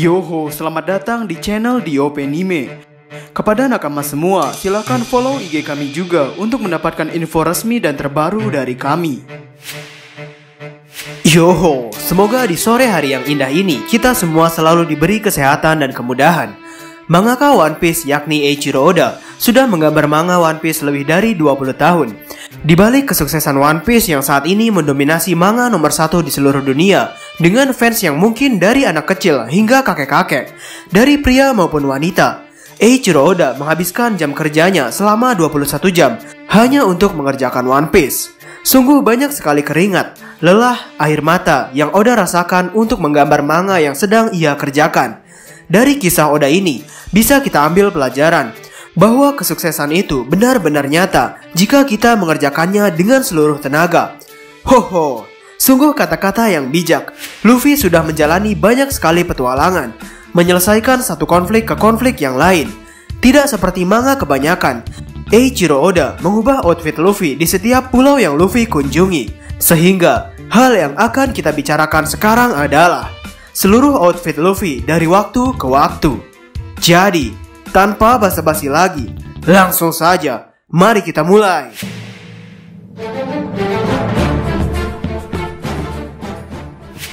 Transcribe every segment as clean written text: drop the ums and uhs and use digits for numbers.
Yoho, selamat datang di channel DOP Anime. Kepada nakama semua, silakan follow IG kami juga untuk mendapatkan info resmi dan terbaru dari kami. Yoho, semoga di sore hari yang indah ini kita semua selalu diberi kesehatan dan kemudahan. Mangaka One Piece yakni Eiichiro Oda sudah menggambar manga One Piece lebih dari 20 tahun. Di balik kesuksesan One Piece yang saat ini mendominasi manga nomor 1 di seluruh dunia, dengan fans yang mungkin dari anak kecil hingga kakek-kakek, dari pria maupun wanita, Eiichiro Oda menghabiskan jam kerjanya selama 21 jam hanya untuk mengerjakan One Piece. Sungguh banyak sekali keringat, lelah, air mata yang Oda rasakan untuk menggambar manga yang sedang ia kerjakan. Dari kisah Oda ini, bisa kita ambil pelajaran bahwa kesuksesan itu benar-benar nyata jika kita mengerjakannya dengan seluruh tenaga. Hoho, sungguh kata-kata yang bijak. Luffy sudah menjalani banyak sekali petualangan, menyelesaikan satu konflik ke konflik yang lain. Tidak seperti manga kebanyakan, Eiichiro Oda mengubah outfit Luffy di setiap pulau yang Luffy kunjungi. Sehingga, hal yang akan kita bicarakan sekarang adalah seluruh outfit Luffy dari waktu ke waktu. Jadi, tanpa basa-basi lagi, langsung saja, mari kita mulai.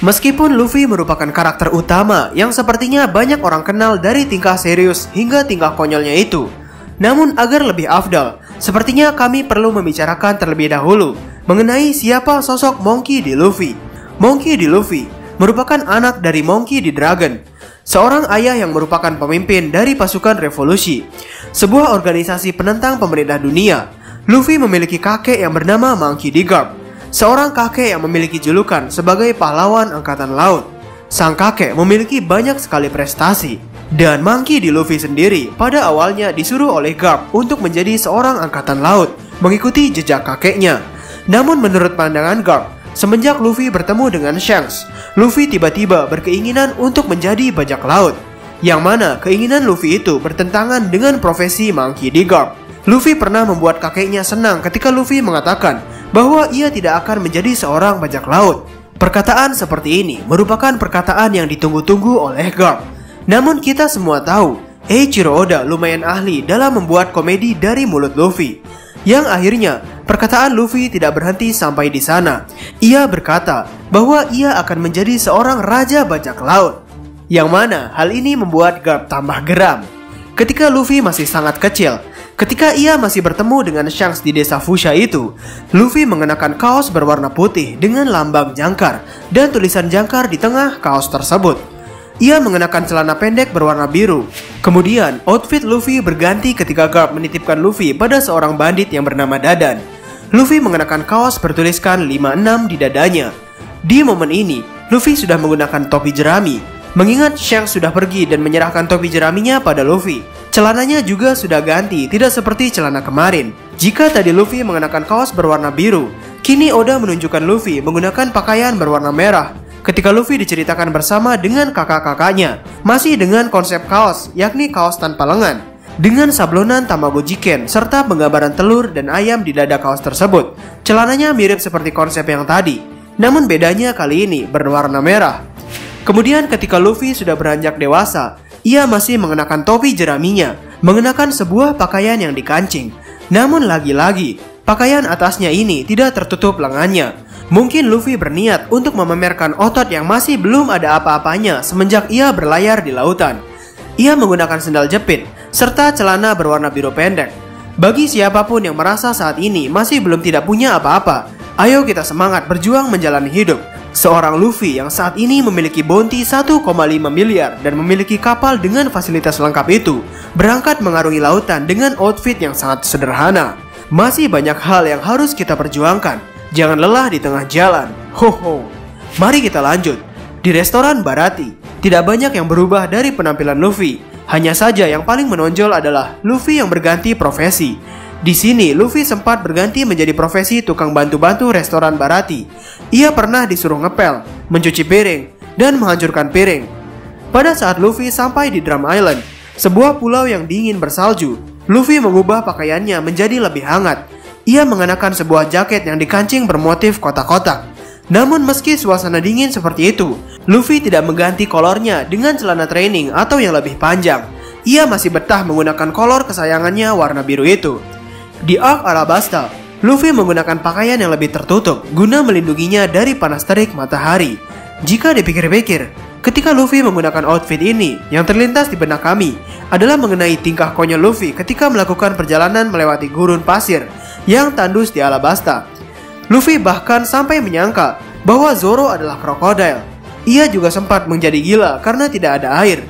Meskipun Luffy merupakan karakter utama yang sepertinya banyak orang kenal dari tingkah serius hingga tingkah konyolnya itu, namun agar lebih afdal, sepertinya kami perlu membicarakan terlebih dahulu mengenai siapa sosok Monkey D. Luffy. Monkey D. Luffy merupakan anak dari Monkey D. Dragon, seorang ayah yang merupakan pemimpin dari pasukan revolusi, sebuah organisasi penentang pemerintah dunia. Luffy memiliki kakek yang bernama Monkey D. Garp, seorang kakek yang memiliki julukan sebagai pahlawan angkatan laut. Sang kakek memiliki banyak sekali prestasi, dan Monkey D. Luffy sendiri pada awalnya disuruh oleh Garp untuk menjadi seorang angkatan laut, mengikuti jejak kakeknya. Namun menurut pandangan Garp, semenjak Luffy bertemu dengan Shanks, Luffy tiba-tiba berkeinginan untuk menjadi bajak laut, yang mana keinginan Luffy itu bertentangan dengan profesi Monkey D. Garp. Luffy pernah membuat kakeknya senang ketika Luffy mengatakan bahwa ia tidak akan menjadi seorang bajak laut. Perkataan seperti ini merupakan perkataan yang ditunggu-tunggu oleh Garp. Namun kita semua tahu, Eiichiro Oda lumayan ahli dalam membuat komedi dari mulut Luffy. Yang akhirnya, perkataan Luffy tidak berhenti sampai di sana. Ia berkata bahwa ia akan menjadi seorang raja bajak laut. Yang mana hal ini membuat Garp tambah geram. Ketika Luffy masih sangat kecil, ketika ia masih bertemu dengan Shanks di desa Fushia itu, Luffy mengenakan kaos berwarna putih dengan lambang jangkar dan tulisan jangkar di tengah kaos tersebut. Ia mengenakan celana pendek berwarna biru. Kemudian, outfit Luffy berganti ketika Garp menitipkan Luffy pada seorang bandit yang bernama Dadan. Luffy mengenakan kaos bertuliskan 56 di dadanya. Di momen ini, Luffy sudah menggunakan topi jerami, mengingat Shanks sudah pergi dan menyerahkan topi jeraminya pada Luffy. Celananya juga sudah ganti, tidak seperti celana kemarin. Jika tadi Luffy mengenakan kaos berwarna biru, kini Oda menunjukkan Luffy menggunakan pakaian berwarna merah. Ketika Luffy diceritakan bersama dengan kakak-kakaknya, masih dengan konsep kaos, yakni kaos tanpa lengan, dengan sablonan Tamago Jiken serta penggambaran telur dan ayam di dada kaos tersebut. Celananya mirip seperti konsep yang tadi, namun bedanya kali ini berwarna merah. Kemudian ketika Luffy sudah beranjak dewasa, ia masih mengenakan topi jeraminya, mengenakan sebuah pakaian yang dikancing. Namun lagi-lagi, pakaian atasnya ini tidak tertutup lengannya. Mungkin Luffy berniat untuk memamerkan otot yang masih belum ada apa-apanya semenjak ia berlayar di lautan. Ia menggunakan sendal jepit, serta celana berwarna biru pendek. Bagi siapapun yang merasa saat ini masih belum tidak punya apa-apa, ayo kita semangat berjuang menjalani hidup. Seorang Luffy yang saat ini memiliki bounty 1,5 miliar dan memiliki kapal dengan fasilitas lengkap itu, berangkat mengarungi lautan dengan outfit yang sangat sederhana. Masih banyak hal yang harus kita perjuangkan. Jangan lelah di tengah jalan. Hoho. Mari kita lanjut. Di restoran Baratie, tidak banyak yang berubah dari penampilan Luffy. Hanya saja yang paling menonjol adalah Luffy yang berganti profesi. Di sini Luffy sempat berganti menjadi profesi tukang bantu-bantu restoran Baratie. Ia pernah disuruh ngepel, mencuci piring, dan menghancurkan piring. Pada saat Luffy sampai di Drum Island, sebuah pulau yang dingin bersalju, Luffy mengubah pakaiannya menjadi lebih hangat. Ia mengenakan sebuah jaket yang dikancing bermotif kotak-kotak. Namun meski suasana dingin seperti itu, Luffy tidak mengganti kolornya dengan celana training atau yang lebih panjang. Ia masih betah menggunakan kolor kesayangannya warna biru itu. Di arc Alabasta, Luffy menggunakan pakaian yang lebih tertutup guna melindunginya dari panas terik matahari. Jika dipikir-pikir, ketika Luffy menggunakan outfit ini, yang terlintas di benak kami adalah mengenai tingkah konyol Luffy ketika melakukan perjalanan melewati gurun pasir yang tandus di Alabasta. Luffy bahkan sampai menyangka bahwa Zoro adalah krokodil. Ia juga sempat menjadi gila karena tidak ada air.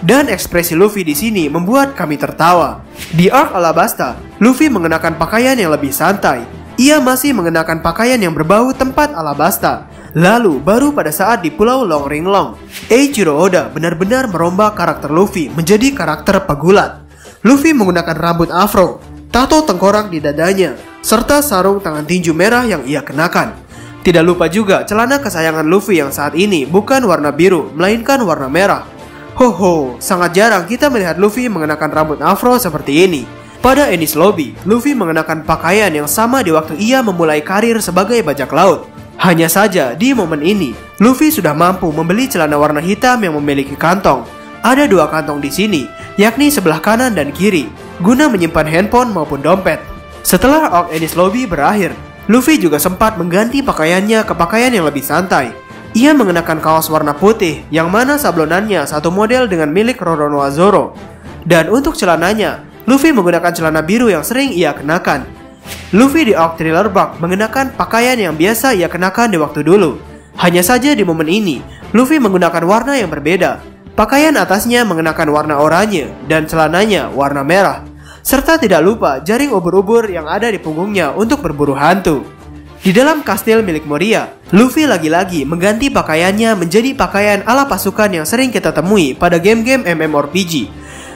Dan ekspresi Luffy di sini membuat kami tertawa. Di arc Alabasta, Luffy mengenakan pakaian yang lebih santai. Ia masih mengenakan pakaian yang berbau tempat Alabasta. Lalu baru pada saat di Pulau Long Ringlong, Eiichiro Oda benar-benar merombak karakter Luffy menjadi karakter pegulat. Luffy menggunakan rambut afro, tato tengkorak di dadanya, serta sarung tangan tinju merah yang ia kenakan. Tidak lupa juga celana kesayangan Luffy yang saat ini bukan warna biru, melainkan warna merah. Hoho, sangat jarang kita melihat Luffy mengenakan rambut afro seperti ini. Pada Enies Lobby, Luffy mengenakan pakaian yang sama di waktu ia memulai karir sebagai bajak laut. Hanya saja di momen ini, Luffy sudah mampu membeli celana warna hitam yang memiliki kantong. Ada 2 kantong di sini, yakni sebelah kanan dan kiri, guna menyimpan handphone maupun dompet. Setelah arc Enies Lobby berakhir, Luffy juga sempat mengganti pakaiannya ke pakaian yang lebih santai. Ia mengenakan kaos warna putih yang mana sablonannya satu model dengan milik Roronoa Zoro. Dan untuk celananya, Luffy menggunakan celana biru yang sering ia kenakan. Luffy di arc Thriller Bark mengenakan pakaian yang biasa ia kenakan di waktu dulu. Hanya saja di momen ini, Luffy menggunakan warna yang berbeda. Pakaian atasnya mengenakan warna oranye dan celananya warna merah. Serta tidak lupa jaring ubur-ubur yang ada di punggungnya untuk berburu hantu. Di dalam kastil milik Moria, Luffy lagi-lagi mengganti pakaiannya menjadi pakaian ala pasukan yang sering kita temui pada game-game MMORPG.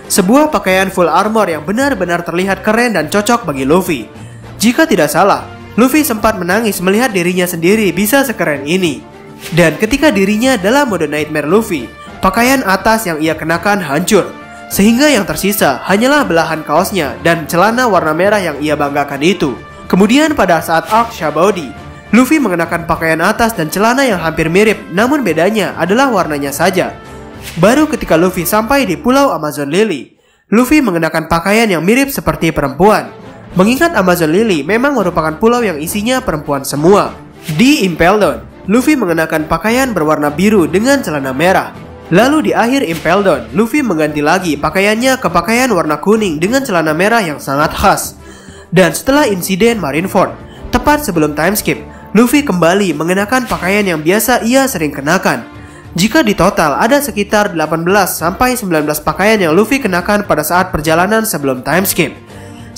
Sebuah pakaian full armor yang benar-benar terlihat keren dan cocok bagi Luffy. Jika tidak salah, Luffy sempat menangis melihat dirinya sendiri bisa sekeren ini. Dan ketika dirinya dalam mode Nightmare Luffy, pakaian atas yang ia kenakan hancur. Sehingga yang tersisa hanyalah belahan kaosnya dan celana warna merah yang ia banggakan itu. Kemudian pada saat arc Shabody, Luffy mengenakan pakaian atas dan celana yang hampir mirip, namun bedanya adalah warnanya saja. Baru ketika Luffy sampai di Pulau Amazon Lily, Luffy mengenakan pakaian yang mirip seperti perempuan. Mengingat Amazon Lily memang merupakan pulau yang isinya perempuan semua. Di Impel Down, Luffy mengenakan pakaian berwarna biru dengan celana merah. Lalu di akhir Impel Down, Luffy mengganti lagi pakaiannya ke pakaian warna kuning dengan celana merah yang sangat khas. Dan setelah insiden Marineford, tepat sebelum time skip, Luffy kembali mengenakan pakaian yang biasa ia sering kenakan. Jika di total ada sekitar 18-19 pakaian yang Luffy kenakan pada saat perjalanan sebelum time skip.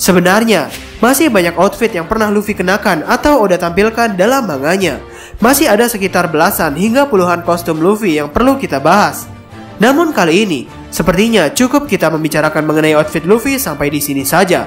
Sebenarnya, masih banyak outfit yang pernah Luffy kenakan atau Oda tampilkan dalam manganya. Masih ada sekitar belasan hingga puluhan kostum Luffy yang perlu kita bahas. Namun kali ini, sepertinya cukup kita membicarakan mengenai outfit Luffy sampai di sini saja.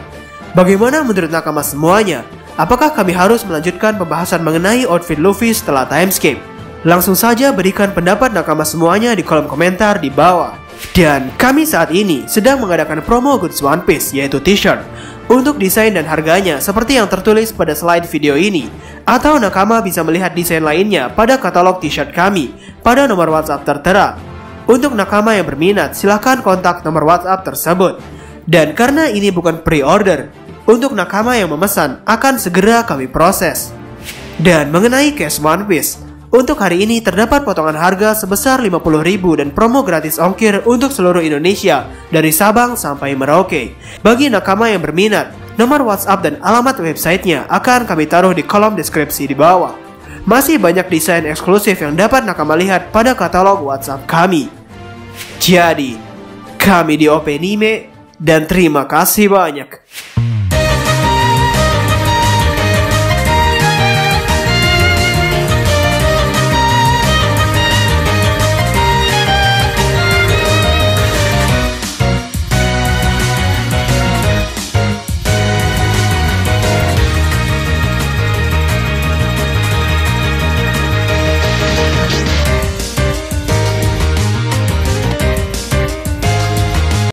Bagaimana menurut nakama semuanya? Apakah kami harus melanjutkan pembahasan mengenai outfit Luffy setelah timeskip? Langsung saja berikan pendapat nakama semuanya di kolom komentar di bawah. Dan kami saat ini sedang mengadakan promo goods One Piece, yaitu t-shirt. Untuk desain dan harganya seperti yang tertulis pada slide video ini. Atau nakama bisa melihat desain lainnya pada katalog t-shirt kami pada nomor WhatsApp tertera. Untuk nakama yang berminat, silahkan kontak nomor WhatsApp tersebut. Dan karena ini bukan pre-order, untuk nakama yang memesan akan segera kami proses. Dan mengenai cash One Piece, untuk hari ini terdapat potongan harga sebesar 50.000 dan promo gratis ongkir untuk seluruh Indonesia dari Sabang sampai Merauke. Bagi nakama yang berminat, nomor WhatsApp dan alamat websitenya akan kami taruh di kolom deskripsi di bawah. Masih banyak desain eksklusif yang dapat nakama lihat pada katalog WhatsApp kami. Jadi, kami di OP Anime dan terima kasih banyak.